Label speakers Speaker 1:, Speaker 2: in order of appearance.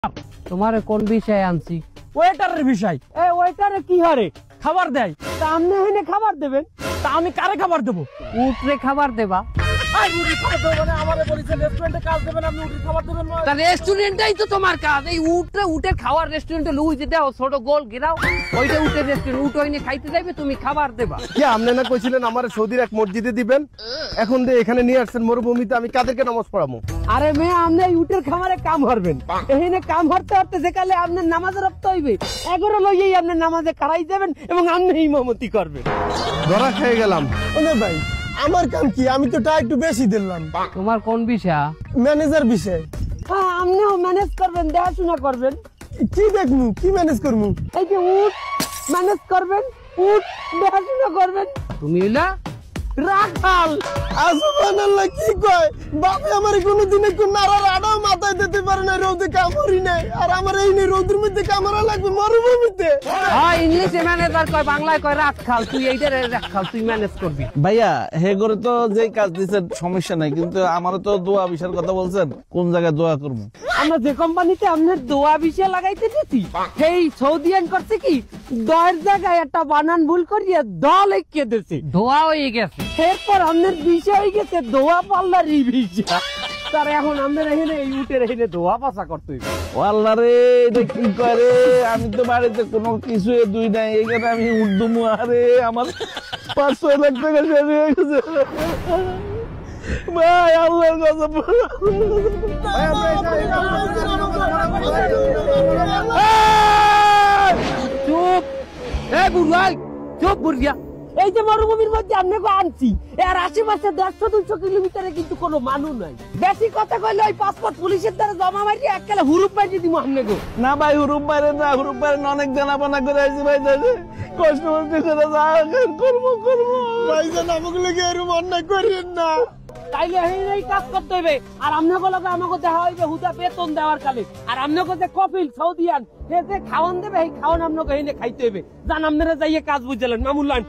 Speaker 1: তোমারে কোন বিষয় আনছি?
Speaker 2: ওয়েটারের বিষয়। এ ওয়েটারে কি হারে খাবার দেয়, তা আপনি হইনে খাবার দেবেন, তা আমি কারে খাবার দেবো?
Speaker 1: উটরে খাবার দেবা? রেস্টুরেন্টটাই তো তোমার কাজ। এই উটের খাওয়ার রেস্টুরেন্টে লুই যে দাও ছোট গোল ঘেরাও, ওইটা উটের রেস্টুরেন্ট। উট হইনে খাইতে যাইবে, তুমি খাবার দেবা।
Speaker 3: কি আপনি না কইছিলেন আমার সৌদির এক মসজিদে দিবেন, এখন দিয়ে এখানে নিয়ে আসছেন মরুভূমিতে, আমি কাদেরকে নামাজ পড়াবো?
Speaker 2: আরে মেয়ে, আপনি উটের খামারে কাম হারবেন, এখানে কাম হারতে হারতে যেকালে আপনার নামাজে রপ্ত হইবে, এগারো লইয়েই আপনার নামাজে খারাই যাবেন এবং আপনি ইমামতি করবেন।
Speaker 3: ধরা খেয়ে গেলাম।
Speaker 4: ভাই আমার কাম কি? আমি তো টা একটু বেশি দিলাম।
Speaker 1: তোমার কোন বিষয়?
Speaker 4: ম্যানেজার বিষয়।
Speaker 2: হ্যাঁ, আপনিও ম্যানেজ করবেন, দেখাশোনা করবেন।
Speaker 4: কি দেখমু, কি ম্যানেজ করমু?
Speaker 2: এই যে উট ম্যানেজ করবেন, উট দেখাশোনা করবেন।
Speaker 1: তুমি হইলা
Speaker 2: রাখাল।
Speaker 4: সুবহানাল্লাহ, কি কয় বাপে আমার কোনদিন একটু নাড়ার আড়াও মাথায় দিতে পারে না, রোদে কামড়ি নাই, আর আমার এই নেই রোদের মধ্যে কামড়া লাগবে মরুভূমিতে।
Speaker 1: হ্যাঁ, ইংলিশে ম্যানেজার কয়, বাংলায় কয় রাখাল। তুই এইটারে রাখাল, তুই ম্যানেজ করবি।
Speaker 5: ভাইয়া হে করে তো যে কাজ দিচ্ছেন সমস্যা নাই, কিন্তু আমারও তো দোয়া বিষয়ের কথা বলছেন, কোন জায়গায় দোয়া করবো?
Speaker 2: আমরা যে কোম্পানিতে আপনার দোয়া বিষয় লাগাইতে দিচ্ছি, সেই সৌদিয়ান করছে কি, দয়ের জায়গায় একটা বানান ভুল করিয়ে দল এঁকে দিয়েছে,
Speaker 1: ধোয়া হয়ে গেছে।
Speaker 2: এরপর আপনার বিষয় হয়ে গেছে দোয়া পাল্লার এই বিষয়। তার এখন আমাদের এখানে এই উটের এখানে দোয়া পাশা করতে হইবে।
Speaker 5: ও আল্লাহ রে, এটা কি করে? আমি তো বাড়িতে কোনো কিছু দুই নাই, এখানে আমি উর্দুমু। আরে আমার 5-6 লাখ টাকা শেষ হয়ে গেছে ভাই, আল্লাহর কথা।
Speaker 1: চুপ! এ বুড়াই, চুপ বুড়িয়া।
Speaker 2: এই যে মরুভূমির মধ্যে আপনাকে আনছি, এর আশেপাশে 150-200 কিলোমিটারে কিন্তু কোনো মানুষ নাই। বেশি কথা কইলে ওই পাসপোর্ট পুলিশের দ্বারা জমা মারি এককালে হুরুপ মারি দিব আপনাকে।
Speaker 5: না ভাই, হুরুপ বাইরে না, হুরুপ বাইরে অনেক জানাবানা করে আইছি ভাই, কষ্ট করতে করে করবো।
Speaker 4: ভাইজান আমাকে লেগে এরকম অন্যায় করেন না।
Speaker 2: তাইলে এই কাজ করতে হইবে, আর আপনাকে লগে আমাকে দেখা হইবে হুদা বেতন দেওয়ার কালে। আর আপনাকে যে কফিল সৌদিয়ান সে যে খাওয়ান দেবে, এই খাওয়ান আপনাকে এনে খাইতে হইবে। জান আপনারা যাইয়ে কাজ বুঝলেন মামুল্লান।